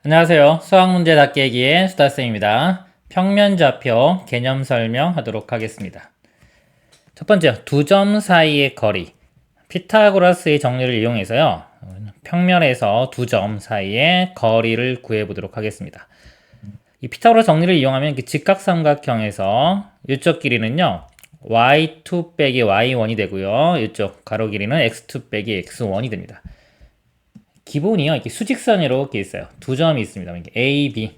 안녕하세요. 수학문제 닫깨기의 수다쌤입니다. 평면좌표 개념 설명하도록 하겠습니다. 첫 번째, 두 점 사이의 거리. 피타고라스의 정리를 이용해서요. 평면에서 두 점 사이의 거리를 구해보도록 하겠습니다. 이 피타고라스 정리를 이용하면 직각삼각형에서 이쪽 길이는요. y2 빼기 y1이 되고요. 이쪽 가로 길이는 x2 빼기 x1이 됩니다. 기본이요. 이렇게 수직선으로 이렇게 있어요. 두 점이 있습니다. 이렇게 A, B.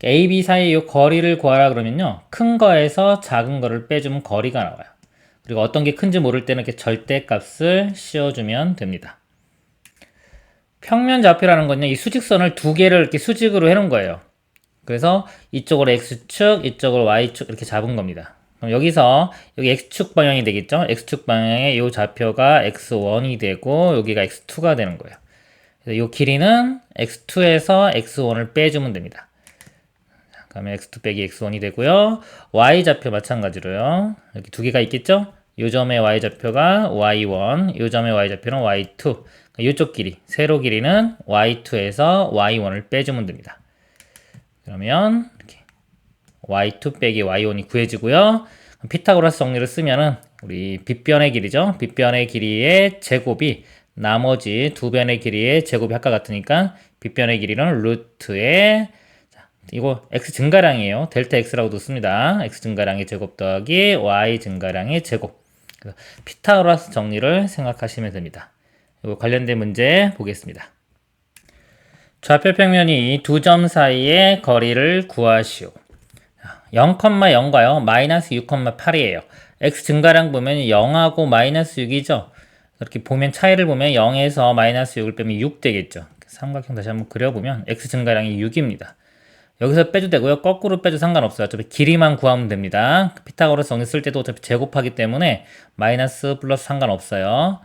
A, B 사이의 이 거리를 구하라 그러면요. 큰 거에서 작은 거를 빼주면 거리가 나와요. 그리고 어떤 게 큰지 모를 때는 이렇게 절대값을 씌워주면 됩니다. 평면 좌표라는 건요. 이 수직선을 두 개를 이렇게 수직으로 해놓은 거예요. 그래서 이쪽으로 X축, 이쪽으로 Y축 이렇게 잡은 겁니다. 그럼 여기서 여기 X축 방향이 되겠죠? X축 방향의 이 좌표가 X1이 되고 여기가 X2가 되는 거예요. 그래서 이 길이는 X2에서 X1을 빼주면 됩니다. 그러면 X2 빼기 X1이 되고요. Y좌표 마찬가지로요. 여기 두 개가 있겠죠? 이 점의 Y좌표가 Y1, 이 점의 Y좌표는 Y2. 이쪽 길이, 세로 길이는 Y2에서 Y1을 빼주면 됩니다. 그러면 이렇게 y2 빼기 y1이 구해지고요. 피타고라스 정리를 쓰면은 우리 빗변의 길이죠. 빗변의 길이의 제곱이 나머지 두 변의 길이의 제곱이 아까 같으니까 빗변의 길이는 루트의 이거 x 증가량이에요. 델타 x라고도 씁니다. x 증가량의 제곱 더하기 y 증가량의 제곱. 그래서 피타고라스 정리를 생각하시면 됩니다. 이거 관련된 문제 보겠습니다. 좌표 평면이 두 점 사이의 거리를 구하시오. 0,0가요. 마이너스 6,8이에요. x 증가량 보면 0하고 마이너스 6이죠. 이렇게 보면 차이를 보면 0에서 마이너스 6을 빼면 6 되겠죠. 삼각형 다시 한번 그려보면 x 증가량이 6입니다. 여기서 빼도 되고요. 거꾸로 빼도 상관없어요. 어차피 길이만 구하면 됩니다. 피타고라스 정리 쓸 때도 어차피 제곱하기 때문에 마이너스 플러스 상관없어요.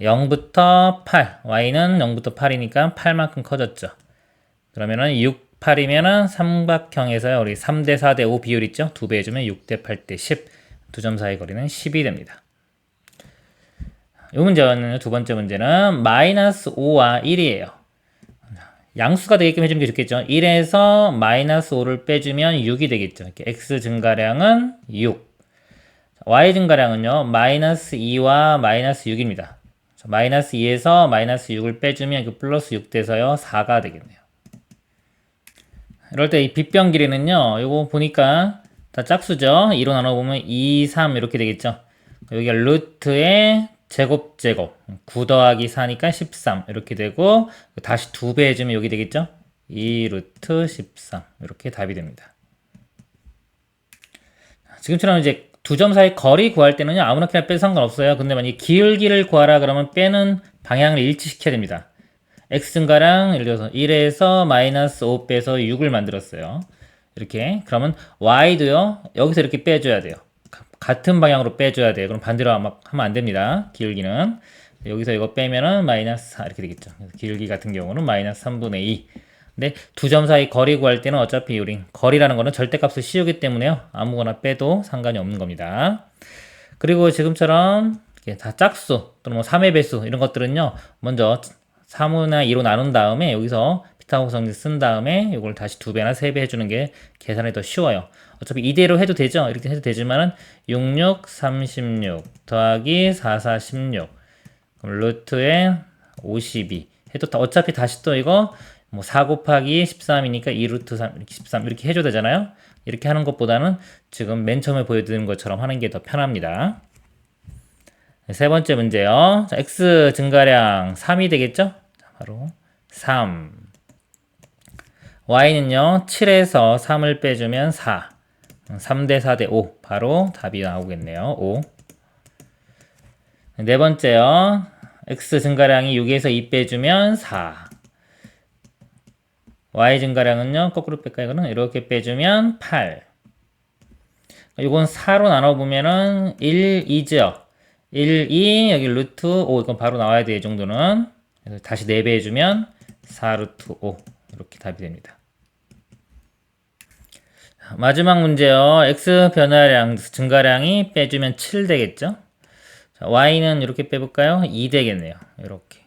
0부터 8, y는 0부터 8이니까 8만큼 커졌죠. 그러면은 6, 8이면은 삼각형에서요, 우리 3대 4대 5 비율 있죠? 2배 해주면 6대 8대 10. 두 점 사이 거리는 10이 됩니다. 이 문제는, 두 번째 문제는 마이너스 5와 1이에요. 양수가 되게끔 해주는 게 좋겠죠? 1에서 마이너스 5를 빼주면 6이 되겠죠? 이렇게 x 증가량은 6. y 증가량은요, 마이너스 2와 마이너스 6입니다. 마이너스 2에서 마이너스 6을 빼주면 그 플러스 6 돼서요 4가 되겠네요. 이럴 때 이 빗변 길이는요 이거 보니까 다 짝수죠. 2로 나눠보면 2, 3 이렇게 되겠죠. 여기가 루트의 제곱 9 더하기 4니까 13 이렇게 되고 다시 2배 해주면 여기 되겠죠. 2 루트 13 이렇게 답이 됩니다. 지금처럼 이제 두 점 사이 거리 구할 때는요 아무렇게나 빼도 상관없어요. 근데 만약에 기울기를 구하라 그러면 빼는 방향을 일치시켜야 됩니다. x 증가량 예를 들어서 1에서 마이너스 5 빼서 6을 만들었어요. 이렇게 그러면 y도요 여기서 이렇게 빼줘야 돼요. 같은 방향으로 빼줘야 돼요. 그럼 반대로 하면 안 됩니다. 기울기는 여기서 이거 빼면은 마이너스 4 이렇게 되겠죠. 기울기 같은 경우는 마이너스 3분의 2. 근데 두 점 사이 거리 구할 때는 어차피 우리 거리라는 거는 절대값을 씌우기 때문에요. 아무거나 빼도 상관이 없는 겁니다. 그리고 지금처럼 다 짝수 또는 뭐 3의 배수 이런 것들은요. 먼저 3나 2로 나눈 다음에 여기서 피타고라스 정리 쓴 다음에 이걸 다시 2배나 3배 해주는 게 계산이 더 쉬워요. 어차피 이대로 해도 되죠. 이렇게 해도 되지만은 66, 36 더하기 44, 16 그럼 루트에 52 해도 어차피 다시 또 이거 뭐 4 곱하기 13이니까 2 루트 3 이렇게 13 이렇게 해줘야 되잖아요. 이렇게 하는 것보다는 지금 맨 처음에 보여드린 것처럼 하는 게 더 편합니다. 세 번째 문제요. 자, x 증가량 3이 되겠죠? 자, 바로 3. y는요, 7에서 3을 빼주면 4. 3대 4대 5. 바로 답이 나오겠네요. 5. 네 번째요. x 증가량이 6에서 2 빼주면 4. y 증가량은요, 거꾸로 뺄까요? 이거는 이렇게 빼주면 8. 이건 4로 나눠보면은 1, 2죠. 1, 2, 여기 루트 5. 이건 바로 나와야 돼, 이 정도는. 그래서 다시 4배 해주면 4 루트 5. 이렇게 답이 됩니다. 마지막 문제요. x 변화량, 증가량이 빼주면 7 되겠죠? 자, y는 이렇게 빼볼까요? 2 되겠네요. 이렇게.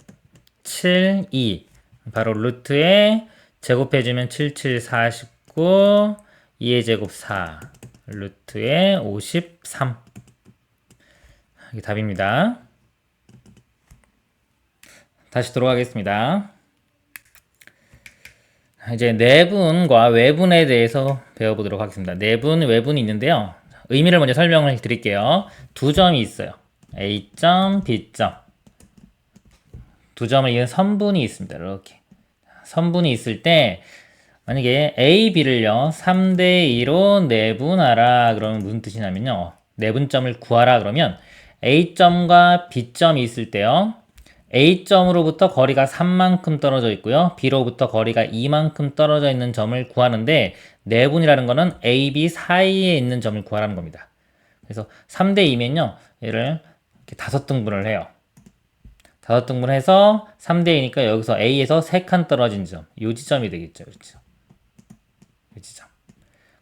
7, 2. 바로 루트에 제곱해주면 7749, 2의 제곱 4, 루트에 53. 이게 답입니다. 다시 돌아가겠습니다. 이제 내분과 외분에 대해서 배워보도록 하겠습니다. 내분, 외분이 있는데요. 의미를 먼저 설명을 드릴게요. 두 점이 있어요. A점, B점. 두 점을 이은 선분이 있습니다. 이렇게. 선분이 있을 때 만약에 A, B를요 3대2로 내분하라 그러면 무슨 뜻이냐면요, 내분점을 구하라 그러면 A점과 B점이 있을 때요, A점으로부터 거리가 3만큼 떨어져 있고요, B로부터 거리가 2만큼 떨어져 있는 점을 구하는데, 내분이라는 거는 A, B 사이에 있는 점을 구하라는 겁니다. 그래서 3대2면요 얘를 이렇게 5등분을 해요. 5등분 해서 3대2니까 여기서 A에서 3칸 떨어진 점, 요 지점이 되겠죠. 그렇죠? 요 지점.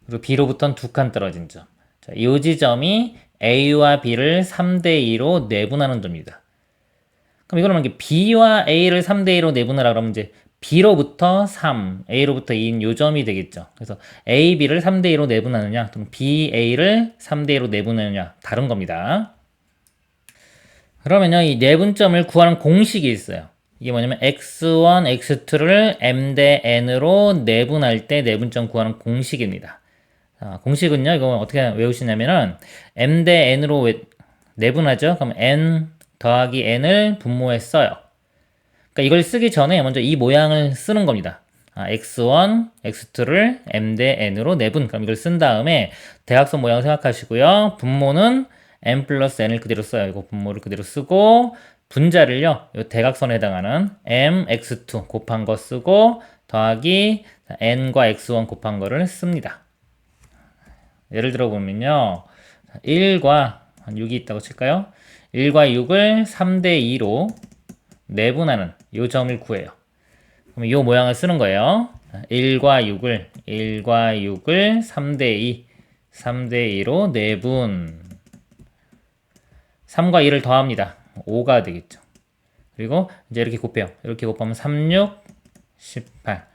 그리고 B로부터는 2칸 떨어진 점. 자, 요 지점이 A와 B를 3대2로 내분하는 점입니다. 그럼 이거는 이게 B와 A를 3대2로 내분하라 그러면 이제 B로부터 3, A로부터 2인 요 점이 되겠죠. 그래서 A, B를 3대2로 내분하느냐, 또는 B, A를 3대2로 내분하느냐, 다른 겁니다. 그러면요, 이 내분점을 구하는 공식이 있어요. 이게 뭐냐면 x1, x2를 m 대 n으로 내분할 때 내분점 구하는 공식입니다. 자, 공식은요, 이거 어떻게 외우시냐면은 m 대 n으로 내분하죠. 그럼 n 더하기 n을 분모에 써요. 그러니까 이걸 쓰기 전에 먼저 이 모양을 쓰는 겁니다. x1, x2를 m 대 n으로 내분. 그럼 이걸 쓴 다음에 대각선 모양을 생각하시고요. 분모는 m 플러스 n을 그대로 써요. 이거 분모를 그대로 쓰고, 분자를요, 이 대각선에 해당하는 m, x2 곱한 거 쓰고, 더하기 n과 x1 곱한 거를 씁니다. 예를 들어 보면요, 1과 6이 있다고 칠까요? 1과 6을 3대2로 내분하는 이 점을 구해요. 그럼 이 모양을 쓰는 거예요. 1과 6을 3대2로 내분. 3과 2를 더합니다. 5가 되겠죠. 그리고 이제 이렇게 곱해요. 이렇게 곱하면 3, 6, 18.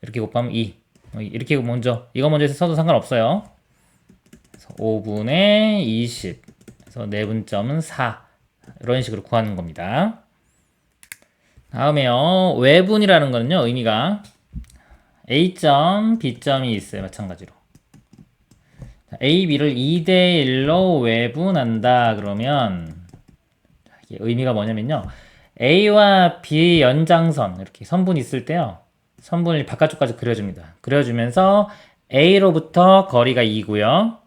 이렇게 곱하면 2. 이렇게 이거 먼저 해서 써도 상관없어요. 그래서 5분의 20. 그래서 내분점은 4. 이런 식으로 구하는 겁니다. 다음에요, 외분이라는 거는요, 의미가 A점, B점이 있어요. 마찬가지로. A, B를 2대1로 외분한다 그러면 이게 의미가 뭐냐면요, A와 B 연장선, 이렇게 선분이 있을 때요, 선분을 바깥쪽까지 그려줍니다. 그려주면서 A로부터 거리가 2고요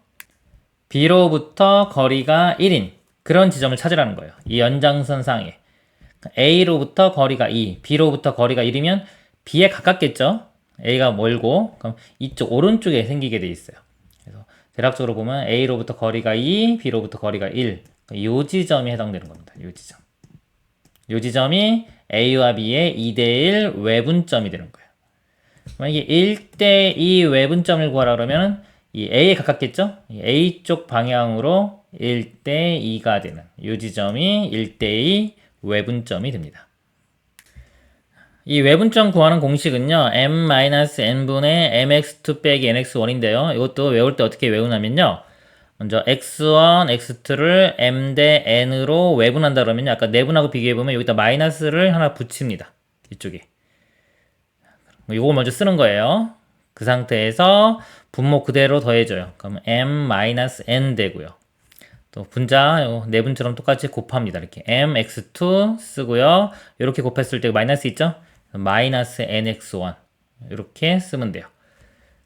B로부터 거리가 1인 그런 지점을 찾으라는 거예요. 이 연장선 상에 A로부터 거리가 2, B로부터 거리가 1이면 B에 가깝겠죠. A가 멀고, 그럼 이쪽 오른쪽에 생기게 돼 있어요. 그래서 대략적으로 보면 A로부터 거리가 2, B로부터 거리가 1. 요 지점이 해당되는 겁니다. 요 지점. 요 지점이 A와 B의 2대1 외분점이 되는 거예요. 만약에 1대2 외분점을 구하라 그러면 이 A에 가깝겠죠? 이 A 쪽 방향으로 1대2가 되는 요 지점이 1대2 외분점이 됩니다. 이 외분점 구하는 공식은요, m-n분의 mx2 빼기 nx1인데요. 이것도 외울 때 어떻게 외우냐면요, 먼저 x1, x2를 m 대 n으로 외분한다 그러면요, 아까 내분하고 비교해보면 여기다 마이너스를 하나 붙입니다. 이쪽에. 이거 먼저 쓰는 거예요. 그 상태에서 분모 그대로 더해줘요. 그럼 m-n 되고요. 또 분자 내분처럼 똑같이 곱합니다. 이렇게 mx2 쓰고요. 이렇게 곱했을 때 마이너스 있죠? 마이너스 nx1 이렇게 쓰면 돼요.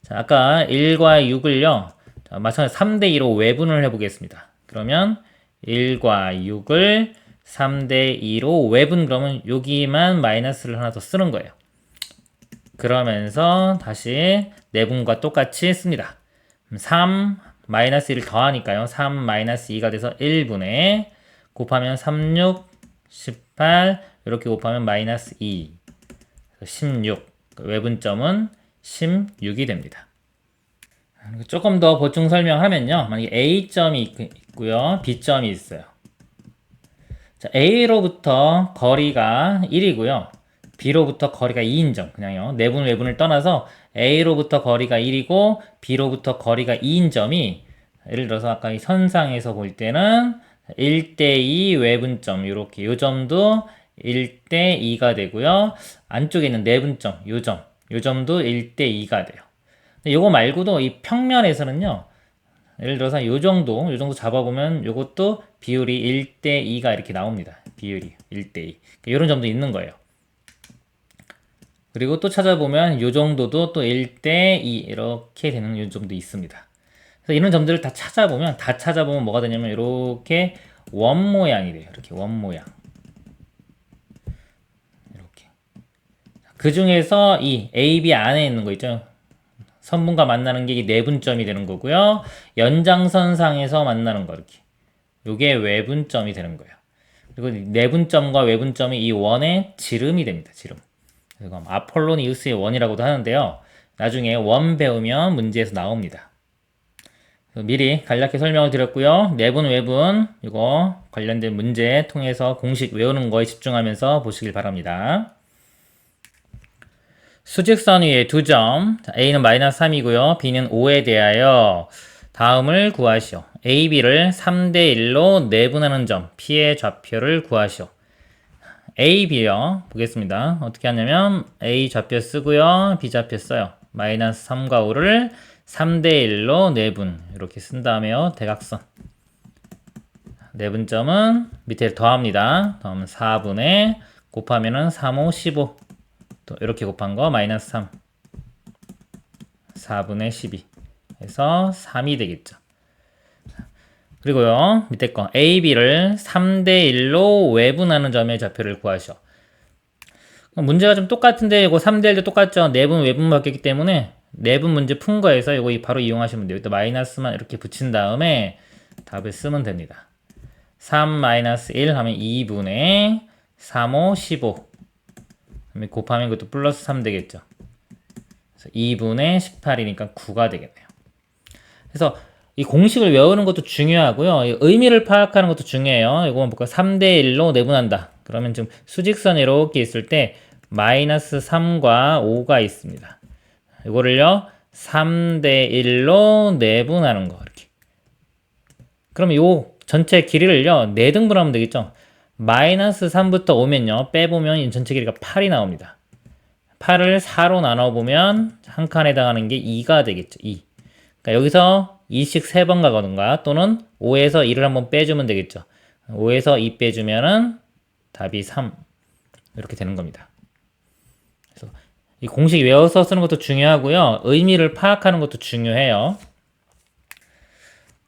자, 아까 1과 6을요, 마찬가지로 3대2로 외분을 해보겠습니다. 그러면 1과 6을 3대2로 외분, 그러면 여기만 마이너스를 하나 더 쓰는 거예요. 그러면서 다시 내분과 똑같이 씁니다. 3 마이너스 1을 더하니까요, 3 마이너스 2가 돼서 1분의 곱하면 3, 6, 18 이렇게 곱하면 마이너스 2 16. 외분점은 16이 됩니다. 조금 더 보충 설명하면요, 만약에 A점이 있고요, B점이 있어요. 자, A로부터 거리가 1이고요, B로부터 거리가 2인 점. 그냥요. 내분 외분을 떠나서 A로부터 거리가 1이고 B로부터 거리가 2인 점이 예를 들어서 아까 이 선상에서 볼 때는 1대2 외분점 요렇게 요 점도 1대2가 되고요. 안쪽에 있는 내분점 요 점도 1대2가 돼요. 요거 말고도 이 평면에서는요. 예를 들어서 요 정도 잡아보면 요것도 비율이 1대2가 이렇게 나옵니다. 비율이 1대2. 이런 점도 있는 거예요. 그리고 또 찾아보면 요 정도도 또 1대2 이렇게 되는 요 점도 있습니다. 그래서 이런 점들을 다 찾아보면 뭐가 되냐면 이렇게 원 모양이 돼요. 이렇게 원 모양. 이렇게. 그 중에서 이 AB 안에 있는 거 있죠. 선분과 만나는 게 이 내분점이 되는 거고요. 연장선상에서 만나는 거 이렇게. 요게 외분점이 되는 거예요. 그리고 내분점과 외분점이 이 원의 지름이 됩니다. 지름. 그래서 아폴로니우스의 원이라고도 하는데요. 나중에 원 배우면 문제에서 나옵니다. 미리 간략히 설명을 드렸고요. 내분, 외분 이거 관련된 문제 통해서 공식 외우는 거에 집중하면서 보시길 바랍니다. 수직선 위에 두 점, A는 마이너스 3이고요. B는 5에 대하여 다음을 구하시오. A, B를 3대1로 내분하는 점, P의 좌표를 구하시오. A, B요. 보겠습니다. 어떻게 하냐면 A 좌표 쓰고요. B 좌표 써요. 마이너스 3과 5를 3대1로 내분 이렇게 쓴 다음에요. 대각선 내분점은 밑에 더합니다. 더하면 4분의 곱하면은 3, 5, 15 또 이렇게 곱한 거 마이너스 3 4분의 12 해서 3이 되겠죠. 그리고요 밑에 거 A, B를 3대1로 외분하는 점의 좌표를 구하시오. 문제가 좀 똑같은데 이거 3대1도 똑같죠. 내분 외분 바뀌기 때문에 내분 문제 푼 거에서 이거 바로 이용하시면 돼요. 또 마이너스만 이렇게 붙인 다음에 답을 쓰면 됩니다. 3 마이너스 1 하면 2분의 3, 5, 15 곱하면 그것도 플러스 3 되겠죠. 그래서 2분의 18이니까 9가 되겠네요. 그래서 이 공식을 외우는 것도 중요하고요. 의미를 파악하는 것도 중요해요. 이거 볼까요? 3대1로 내분한다. 그러면 지금 수직선이 이렇게 있을 때 마이너스 3과 5가 있습니다. 이거를요 3대1로 내분하는 거 이렇게. 그러면 요 전체 길이를요 4등분하면 되겠죠. 마이너스 3부터 5면요 빼보면 이 전체 길이가 8이 나옵니다. 8을 4로 나눠보면 한 칸에 해당하는 게 2가 되겠죠. 2. 그러니까 여기서 2씩 3번 가거든가 또는 5에서 2를 한번 빼주면 되겠죠. 5에서 2 빼주면은 답이 3 이렇게 되는 겁니다. 그래서 이 공식 외워서 쓰는 것도 중요하고요. 의미를 파악하는 것도 중요해요.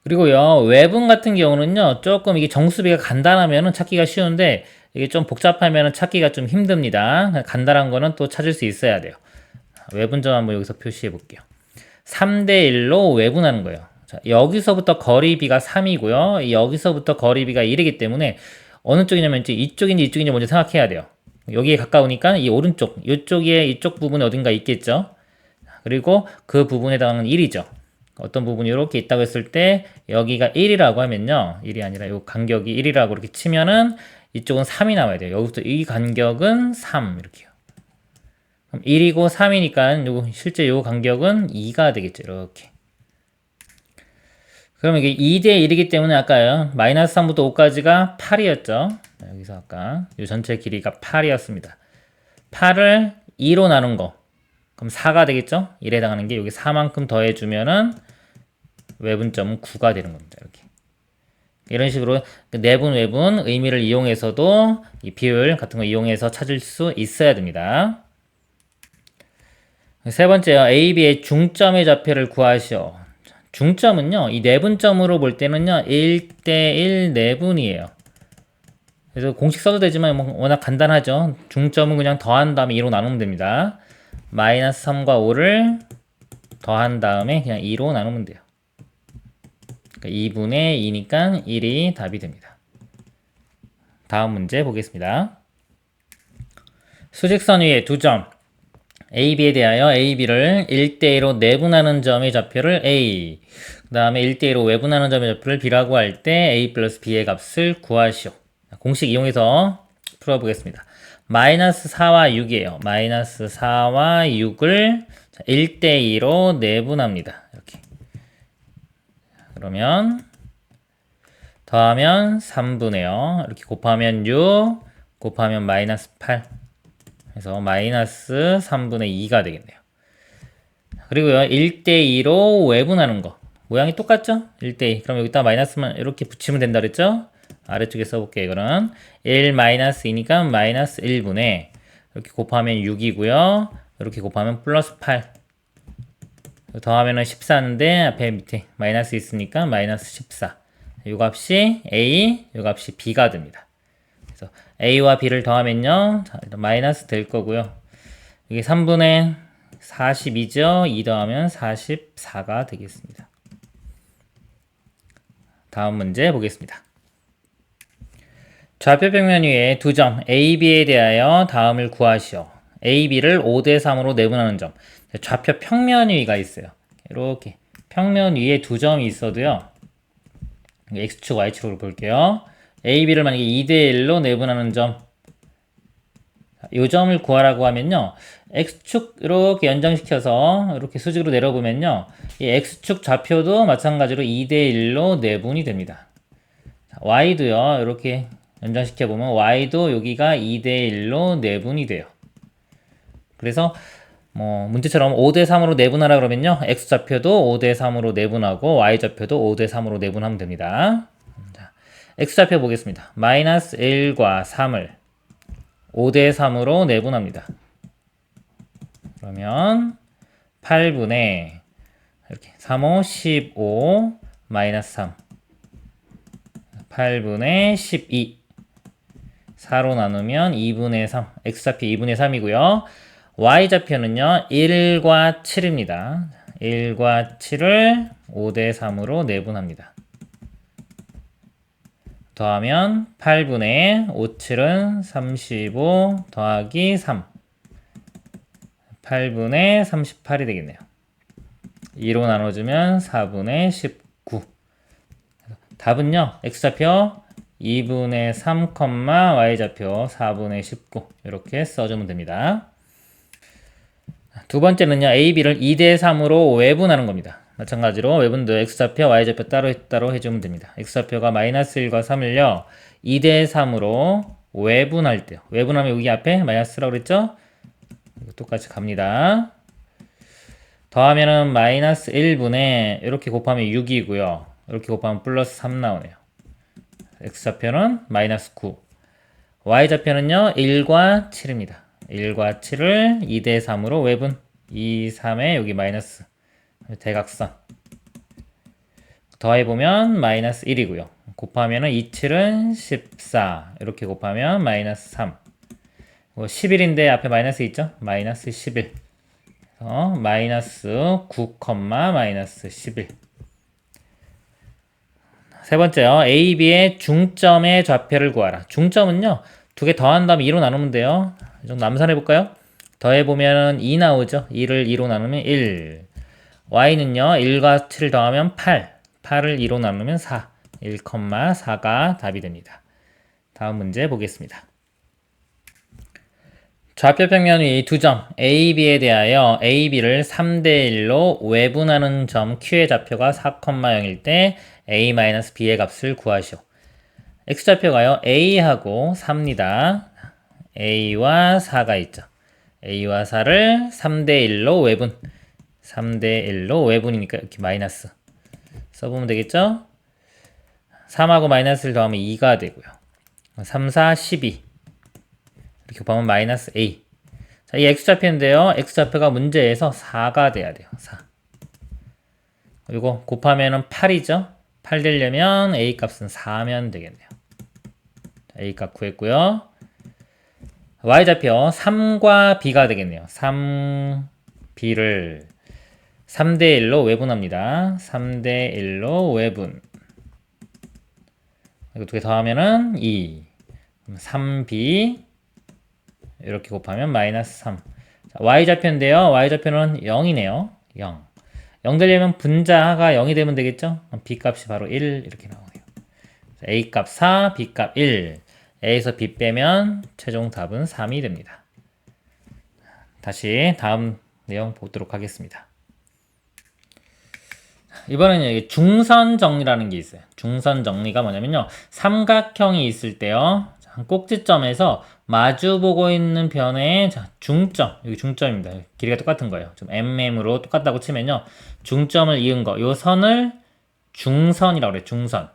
그리고요 외분 같은 경우는요 조금 이게 정수비가 간단하면은 찾기가 쉬운데 이게 좀 복잡하면은 찾기가 좀 힘듭니다. 간단한 거는 또 찾을 수 있어야 돼요. 외분점 한번 여기서 표시해 볼게요. 3대1로 외분하는 거예요. 자, 여기서부터 거리비가 3이고요. 여기서부터 거리비가 1이기 때문에 어느 쪽이냐면 이쪽인지 먼저 생각해야 돼요. 여기에 가까우니까 이 오른쪽, 이쪽 부분에 어딘가 있겠죠. 그리고 그 부분에 해당하는 1이죠. 어떤 부분이 이렇게 있다고 했을 때 여기가 1이라고 하면요. 1이 아니라 이 간격이 1이라고 이렇게 치면은 이쪽은 3이 나와야 돼요. 여기부터 이 간격은 3 이렇게요. 그럼 1이고 3이니까 실제 요 간격은 2가 되겠죠. 이렇게. 그럼 이게 2대 1이기 때문에 아까요. 마이너스 3부터 5까지가 8이었죠. 여기서 아까 요 전체 길이가 8이었습니다. 8을 2로 나눈 거. 그럼 4가 되겠죠? 1에 해당하는 게 여기 4만큼 더해주면은 외분점은 9가 되는 겁니다. 이렇게. 이런 식으로 내분, 외분 의미를 이용해서도 이 비율 같은 거 이용해서 찾을 수 있어야 됩니다. 세 번째요. A, B의 중점의 좌표를 구하시오. 중점은요. 이 내분점으로 볼 때는요. 1대1 내분이에요. 그래서 공식 써도 되지만 워낙 간단하죠. 중점은 그냥 더한 다음에 2로 나누면 됩니다. 마이너스 3과 5를 더한 다음에 그냥 2로 나누면 돼요. 그러니까 2분의 2니까 1이 답이 됩니다. 다음 문제 보겠습니다. 수직선 위에 두 점 A, B에 대하여 A, B를 1대1로 내분하는 점의 좌표를 A, 그 다음에 1대1로 외분하는 점의 좌표를 B라고 할 때 A 플러스 B의 값을 구하시오. 공식 이용해서 풀어보겠습니다. 마이너스 4와 6이에요. 마이너스 4와 6을 1대2로 내분합니다. 이렇게. 그러면 더하면 3분의 0 이렇게 곱하면 6 곱하면 마이너스 8 그래서 마이너스 3분의 2가 되겠네요. 그리고요 1대2로 외분하는 거 모양이 똑같죠? 1대2 그럼 여기다 마이너스만 이렇게 붙이면 된다 그랬죠? 아래쪽에 써볼게요. 이거는 1 마이너스 2니까 마이너스 1분의 이렇게 곱하면 6이고요. 이렇게 곱하면 플러스 8 더하면 14인데 앞에 밑에 마이너스 있으니까 마이너스 14 요 값이 A, 요 값이 B가 됩니다. 그래서 A와 B를 더하면요 자, 마이너스 될 거고요. 이게 3분의 42죠. 2 더하면 44가 되겠습니다. 다음 문제 보겠습니다. 좌표 평면 위에 두 점 A, B에 대하여 다음을 구하시오. A, B를 5대 3으로 내분하는 점. 좌표 평면 위가 있어요. 이렇게 평면 위에 두 점이 있어도요. X축, Y축으로 볼게요. A, B를 만약에 2대 1로 내분하는 점. 이 점을 구하라고 하면요. X축 이렇게 연장시켜서 이렇게 수직으로 내려보면요. 이 X축 좌표도 마찬가지로 2대 1로 내분이 됩니다. Y도요. 이렇게 연장시켜보면 Y도 여기가 2대 1로 내분이 돼요. 그래서 뭐 문제처럼 5대 3으로 내분하라 그러면요. X좌표도 5대 3으로 내분하고 Y좌표도 5대 3으로 내분하면 됩니다. 자, X좌표 보겠습니다. 마이너스 1과 3을 5대 3으로 내분합니다. 그러면 8분의 이렇게 3, 5, 15 마이너스 3 8분의 12 4로 나누면 2분의 3 X좌표 2분의 3이고요. Y좌표는요 1과 7입니다. 1과 7을 5대 3으로 내분합니다. 더하면 8분의 5, 7은 35 더하기 3 8분의 38이 되겠네요. 2로 나눠주면 4분의 19 답은요 X좌표 2분의 3, Y좌표 4분의 19 이렇게 써주면 됩니다. 두 번째는요 A, B를 2대 3으로 외분하는 겁니다. 마찬가지로 외분도 X좌표, Y좌표 따로 해주면 됩니다. X좌표가 마이너스 1과 3을요 2대 3으로 외분할 때요. 외분하면 여기 앞에 마이너스라고 그랬죠? 똑같이 갑니다. 더하면은 마이너스 1분의 이렇게 곱하면 6이고요. 이렇게 곱하면 플러스 3 나오네요. X좌표는 마이너스 9 Y좌표는요 1과 7입니다. 1과 7을 2대 3으로 외분 2, 3에 여기 마이너스 대각선 더해보면 마이너스 1이고요. 곱하면은 2, 7은 14 이렇게 곱하면 마이너스 3 11인데 앞에 마이너스 있죠? 마이너스 11 마이너스 9, 마이너스 11 세 번째요. A, B의 중점의 좌표를 구하라. 중점은요. 두 개 더한 다음에 2로 나누면 돼요. 좀 남산해볼까요? 더해보면 2 나오죠. 2를 2로 나누면 1. Y는요. 1과 7을 더하면 8. 8을 2로 나누면 4. 1,4가 답이 됩니다. 다음 문제 보겠습니다. 좌표 평면 위 두 점 A, B에 대하여 A, B를 3대 1로 외분하는 점 Q의 좌표가 4,0일 때 A-B의 값을 구하시오. X좌표가요 A하고 4입니다. A와 4가 있죠. A와 4를 3대 1로 외분 3대 1로 외분이니까 이렇게 마이너스 써보면 되겠죠? 3하고 마이너스를 더하면 2가 되고요. 3, 4, 12 이렇게 보면 마이너스 A. 자, 이 X좌표인데요. X좌표가 문제에서 4가 돼야 돼요. 4. 그리고 곱하면은 8이죠. 8 되려면 A 값은 4면 되겠네요. 자, A 값 구했고요. Y좌표 3과 B가 되겠네요. 3, B를 3대 1로 외분합니다. 3대 1로 외분. 이거 두 개 더하면은 2. 3B 이렇게 곱하면 마이너스 3. 자, Y좌표인데요. Y좌표는 0이네요. 0. 0 되려면 분자가 0이 되면 되겠죠? B값이 바로 1 이렇게 나오네요. A 값 4, B 값 1. A에서 B 빼면 최종 답은 3이 됩니다. 다시 다음 내용 보도록 하겠습니다. 이번에는 중선 정리라는 게 있어요. 중선 정리가 뭐냐면요. 삼각형이 있을 때요. 꼭지점에서 마주보고 있는 변의 중점, 여기 중점입니다. 길이가 똑같은 거예요. 좀 mm으로 똑같다고 치면요. 중점을 이은 거, 요 선을 중선이라고 그래요. 중선.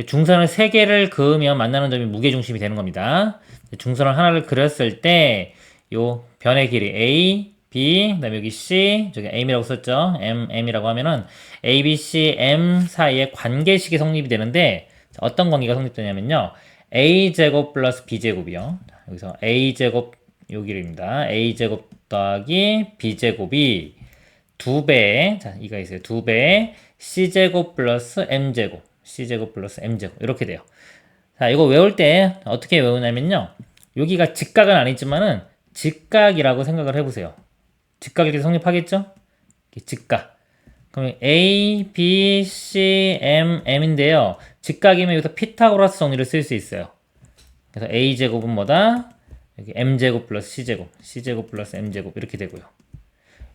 중선을 3개를 그으면 만나는 점이 무게중심이 되는 겁니다. 중선을 하나를 그렸을 때 요 변의 길이 A, B, 그 다음에 여기 C, 저기 M이라고 썼죠. M이라고 하면은 A, B, C, M 사이에 관계식이 성립이 되는데 어떤 관계가 성립되냐면요. A제곱 플러스 B제곱이요. 여기서 A제곱 요 길입니다. A제곱 더하기 B제곱이 2배, 자, 이가 있어요. 2배 C제곱 플러스 M제곱, C제곱 플러스 M제곱 이렇게 돼요. 자, 이거 외울 때 어떻게 외우냐면요. 여기가 직각은 아니지만은 직각이라고 생각을 해보세요. 직각 이렇게 성립하겠죠? 직각. 그럼 A, B, C, M, M인데요. 직각이면 여기서 피타고라스 정리를 쓸 수 있어요. 그래서 A제곱은 뭐다? 여기 M제곱 플러스 C제곱, C제곱 플러스 M제곱 이렇게 되고요.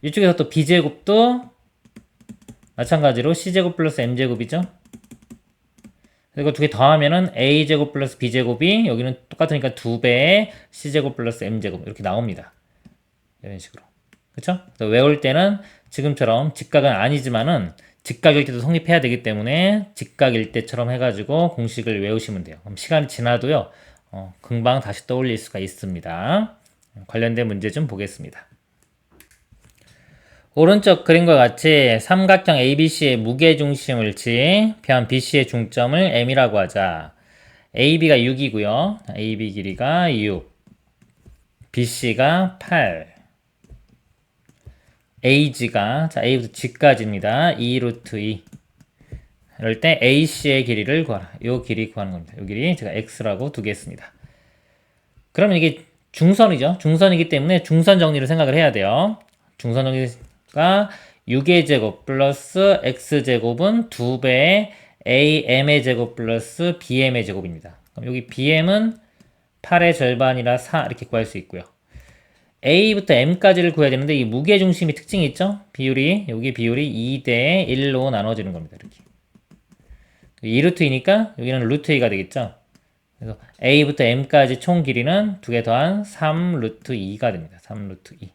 이쪽에서 또 B제곱도 마찬가지로 C제곱 플러스 M제곱이죠. 이거 두 개 더하면은 A제곱 플러스 B제곱이 여기는 똑같으니까 2배의 C제곱 플러스 M제곱 이렇게 나옵니다. 이런 식으로. 그쵸? 외울 때는 지금처럼 직각은 아니지만은 직각일 때도 성립해야 되기 때문에 직각일 때처럼 해가지고 공식을 외우시면 돼요. 그럼 시간이 지나도요, 금방 다시 떠올릴 수가 있습니다. 관련된 문제 좀 보겠습니다. 오른쪽 그림과 같이 삼각형 ABC의 무게중심을 지 편 BC의 중점을 M이라고 하자. AB가 6이고요. AB 길이가 6, BC가 8, AG가 자 A부터 G까지입니다. 2 루트 2. 이럴 때 AC의 길이를 구하라. 요 길이 구하는 겁니다. 요 길이 제가 X라고 두겠습니다. 그러면 이게 중선이죠. 중선이기 때문에 중선 정리를 생각을 해야 돼요. 중선 정리가 6의 제곱 플러스 X제곱은 2배의 AM의 제곱 플러스 BM의 제곱입니다. 그럼 여기 BM은 8의 절반이라 4 이렇게 구할 수 있고요. A부터 M까지를 구해야 되는데 이 무게중심이 특징이 있죠? 비율이 여기 비율이 2대 1로 나눠지는 겁니다. 이렇게 2루트2니까 여기는 루트 2가 되겠죠? 그래서 A부터 M까지 총 길이는 2개 더한 3루트 2가 됩니다. 3루트 2.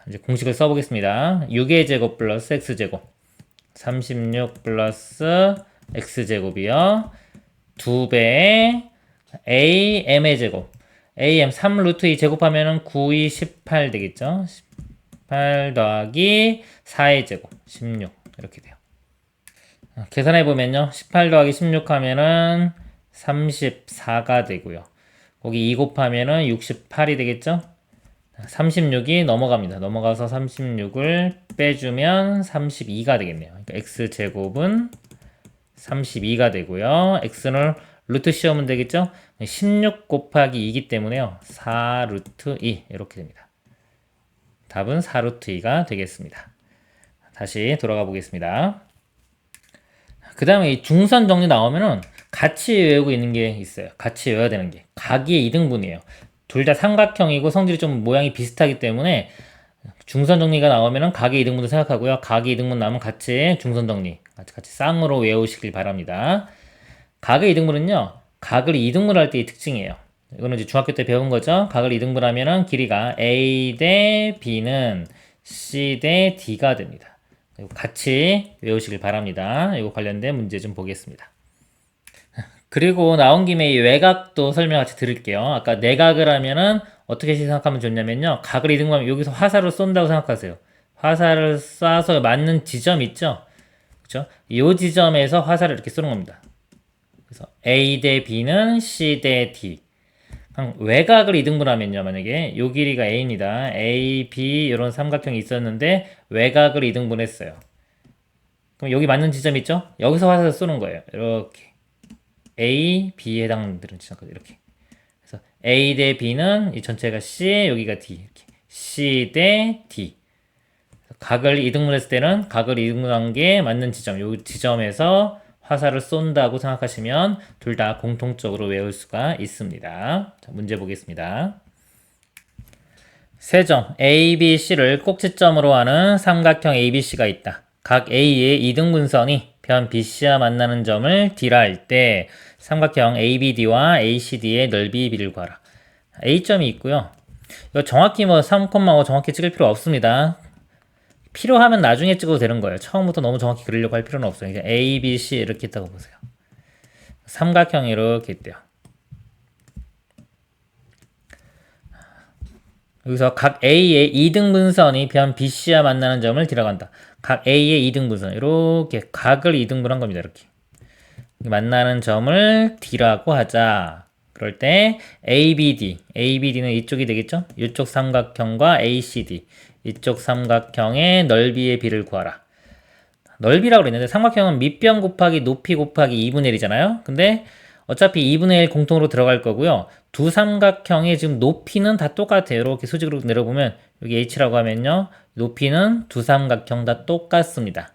이제 공식을 써보겠습니다. 6의 제곱 플러스 X제곱 36 플러스 X제곱이요. 2배의 AM의 제곱 AM 3루트 2 제곱하면은 9, 2, 18 되겠죠? 18 더하기 4의 제곱 16 이렇게 돼요. 계산해보면요. 18 더하기 16 하면은 34가 되고요. 거기 2 곱하면은 68이 되겠죠? 36이 넘어갑니다. 넘어가서 36을 빼주면 32가 되겠네요. 그러니까 X제곱은 32가 되고요. X는 루트 씌우면 되겠죠? 16 곱하기 2이기 때문에요. 4 루트 2 이렇게 됩니다. 답은 4 루트 2가 되겠습니다. 다시 돌아가 보겠습니다. 그 다음에 이 중선 정리 나오면은 같이 외우고 있는 게 있어요. 같이 외워야 되는 게. 각이 2등분이에요. 둘 다 삼각형이고 성질이 좀 모양이 비슷하기 때문에 중선 정리가 나오면은 각의 2등분도 생각하고요. 각의 2등분 나오면 같이 중선 정리 같이 쌍으로 외우시길 바랍니다. 각의 2등분은요. 각을 2등분할 때의 특징이에요. 이거는 이제 중학교 때 배운 거죠. 각을 2등분하면은 길이가 A 대 B는 C 대 D가 됩니다. 같이 외우시길 바랍니다. 이거 관련된 문제 좀 보겠습니다. 그리고 나온 김에 이 외곽도 설명 같이 드릴게요. 아까 내각을 하면은 어떻게 생각하면 좋냐면요. 각을 2등분하면 여기서 화살을 쏜다고 생각하세요. 화살을 쏴서 맞는 지점 있죠? 그렇죠? 이 지점에서 화살을 이렇게 쏘는 겁니다. 그래서 A 대 B는 C 대 D. 외곽을 2등분하면요. 만약에 요 길이가 A입니다. A, B 이런 삼각형이 있었는데 외곽을 2등분했어요. 그럼 여기 맞는 지점 있죠? 여기서 화살을 쏘는 거예요. 이렇게. A, B에 해당되는 지점까지 이렇게. 그래서 A 대 B는 이 전체가 C, 여기가 D. 이렇게. C 대 D. 각을 2등분했을 때는 각을 2등분한 게 맞는 지점, 요 지점에서 화살을 쏜다고 생각하시면 둘 다 공통적으로 외울 수가 있습니다. 자, 문제 보겠습니다. 세 점 A, B, C를 꼭지점으로 하는 삼각형 ABC가 있다. 각 A의 이등분선이 변 BC와 만나는 점을 D라 할 때 삼각형 ABD와 ACD의 넓이 B를 구하라. A점이 있고요. 이거 정확히 뭐 3,5 정확히 찍을 필요 없습니다. 필요하면 나중에 찍어도 되는 거예요. 처음부터 너무 정확히 그리려고 할 필요는 없어요. 그러니까 A, B, C 이렇게 있다고 보세요. 삼각형이 이렇게 있대요. 여기서 각 A의 이등분선이 변 BC와 만나는 점을 D라고 한다. 각 A의 이등분선 이렇게 각을 이등분한 겁니다. 이렇게 만나는 점을 D라고 하자. 그럴 때 ABD는 이쪽이 되겠죠? 이쪽 삼각형과 ACD 이쪽 삼각형의 넓이의 B를 구하라. 넓이라고 그랬는데 삼각형은 밑변 곱하기 높이 곱하기 2분의 1이잖아요. 근데 어차피 2분의 1 공통으로 들어갈 거고요. 두 삼각형의 지금 높이는 다 똑같아요. 이렇게 수직으로 내려보면 여기 H라고 하면요. 높이는 두 삼각형 다 똑같습니다.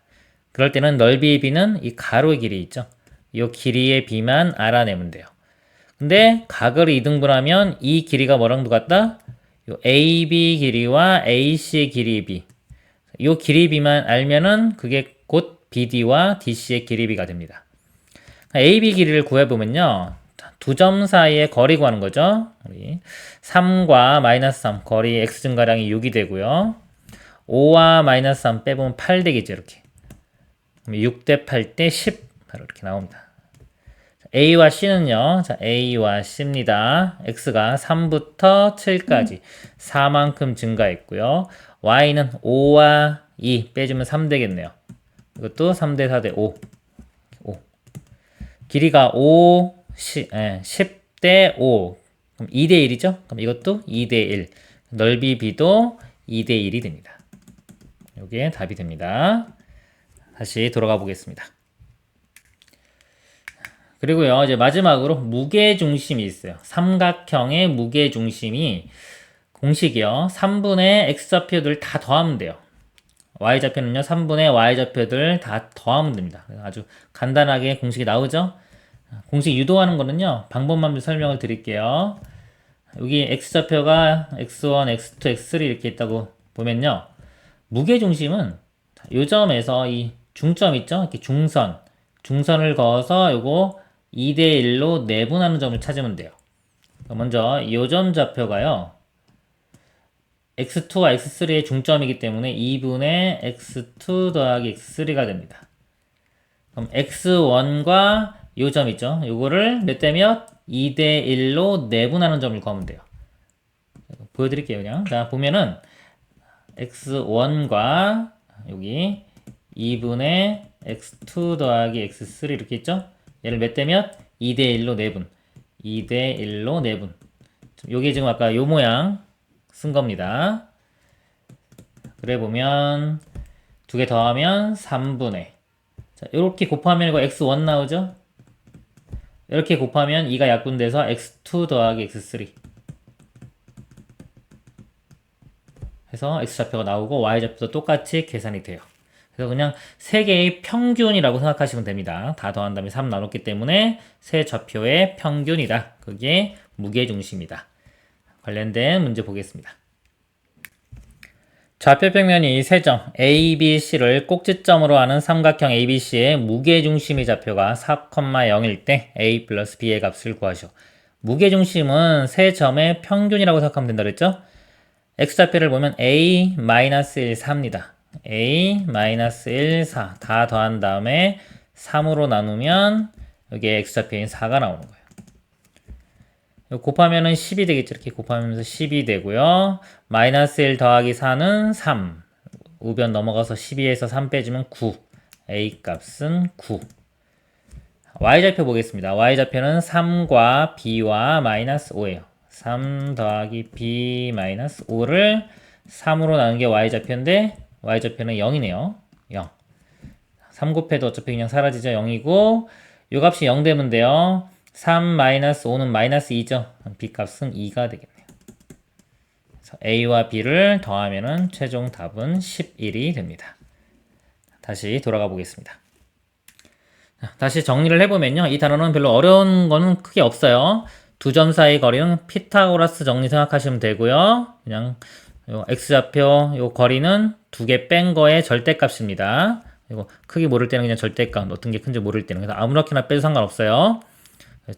그럴 때는 넓이의 B는 이 가로의 길이 있죠. 이 길이의 B만 알아내면 돼요. 근데 각을 이등분하면 이 길이가 뭐랑 같다? 요 AB 길이와 AC의 길이 B. 요 길이 B만 알면은 그게 곧 BD와 DC의 길이 B가 됩니다. AB 길이를 구해보면요. 두 점 사이의 거리 구하는 거죠. 우리 3과 마이너스 3 거리 x 증가량이 6이 되고요. 5와 마이너스 3 빼보면 8 되겠죠. 이렇게. 6대 8 대 10 바로 이렇게 나옵니다. A와 C는요. 자, A와 C입니다. X가 3부터 7까지 4만큼 증가했고요. Y는 5와 2 빼주면 3 되겠네요. 이것도 3대 4 대 5. 길이가 10대 5. 그럼 2대 1이죠? 그럼 이것도 2대 1. 넓이 B도 2대 1이 됩니다. 이게 답이 됩니다. 다시 돌아가 보겠습니다. 그리고요, 이제 마지막으로 무게중심이 있어요. 삼각형의 무게중심이 공식이요. 3분의 x좌표들 다 더하면 돼요. y좌표는요, 3분의 y좌표들 다 더하면 됩니다. 아주 간단하게 공식이 나오죠? 공식 유도하는 거는요, 방법만 설명을 드릴게요. 여기 x좌표가 x1, x2, x3 이렇게 있다고 보면요. 무게중심은 요 점에서 이 중점 있죠? 이렇게 중선을 그어서 요거 2대1로 내분하는 점을 찾으면 돼요. 먼저 요 점 좌표가요. x2와 x3의 중점이기 때문에 2분의 x2 더하기 x3가 됩니다. 그럼 x1과 요 점 있죠? 요거를 몇 대 몇? 2대1로 내분하는 점을 구하면 돼요. 보여드릴게요, 그냥. 자, 보면은 x1과 여기 2분의 x2 더하기 x3 이렇게 있죠? 얘를 몇 대 몇? 2대1로 내분. 2대1로 내분. 요게 지금 아까 요 모양 쓴 겁니다. 그래 보면 두 개 더하면 3분의. 자, 요렇게 곱하면 이거 x1 나오죠? 이렇게 곱하면 2가 약분돼서 x2 더하기 x3 해서 x좌표가 나오고 y좌표도 똑같이 계산이 돼요. 그래서 그냥 세 개의 평균이라고 생각하시면 됩니다. 다 더한 다음에 3 나눴기 때문에 세 좌표의 평균이다. 그게 무게중심이다. 관련된 문제 보겠습니다. 좌표 평면이 세 점 ABC를 꼭지점으로 하는 삼각형 ABC의 무게중심의 좌표가 4,0일 때 A 플러스 B의 값을 구하시오. 무게중심은 세 점의 평균이라고 생각하면 된다 그랬죠? X좌표를 보면 A-1, 4입니다. A-1, 4 다 더한 다음에 3으로 나누면 여기에 X좌표인 4가 나오는 거예요. 곱하면은 10이 되겠죠. 이렇게 곱하면서 10이 되고요. 마이너스 1 더하기 4는 3. 우변 넘어가서 12에서 3 빼주면 9. A 값은 9. Y좌표 보겠습니다. Y좌표는 3과 B와 마이너스 5예요. 3 더하기 B 마이너스 5를 3으로 나눈 게 Y좌표인데 Y좌표는 0이네요. 0. 3 곱해도 어차피 그냥 사라지죠. 0이고 요 값이 0 되면 돼요. 3 마이너스 5는 마이너스 2죠. B 값은 2가 되겠네요. 그래서 A와 B를 더하면은 최종 답은 11이 됩니다. 다시 돌아가 보겠습니다. 다시 정리를 해보면요. 이 단어는 별로 어려운 거는 크게 없어요. 두 점 사이 거리는 피타고라스 정리 생각하시면 되고요. 그냥 요 x좌표 요 거리는 두 개 뺀 거의 절대값입니다. 이거 크기 모를 때는 그냥 절대값, 어떤 게 큰지 모를 때는 그래서 아무렇게나 빼도 상관없어요.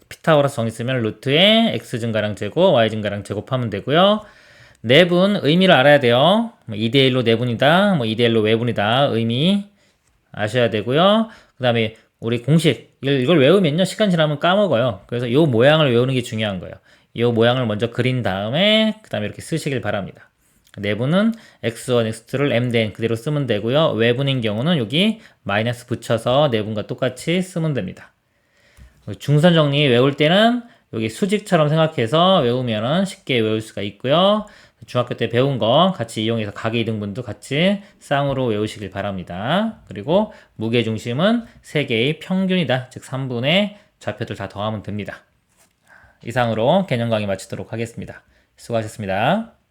피타고라스 정리 쓰면 루트에 x 증가량 제곱, y 증가량 제곱하면 되고요. 내분 의미를 알아야 돼요. 2대1로 내분이다, 2대1로 외분이다 의미 아셔야 되고요. 그 다음에 우리 공식 이걸 외우면요 시간 지나면 까먹어요. 그래서 이 모양을 외우는 게 중요한 거예요. 이 모양을 먼저 그린 다음에 그 다음에 이렇게 쓰시길 바랍니다. 내분은 x1, x2를 m된 그대로 쓰면 되고요. 외분인 경우는 여기 마이너스 붙여서 내분과 똑같이 쓰면 됩니다. 중선 정리 외울 때는 여기 수직처럼 생각해서 외우면 쉽게 외울 수가 있고요. 중학교 때 배운 거 같이 이용해서 가계이등분도 같이 쌍으로 외우시길 바랍니다. 그리고 무게중심은 3개의 평균이다. 즉 3분의 좌표들 다 더하면 됩니다. 이상으로 개념 강의 마치도록 하겠습니다. 수고하셨습니다.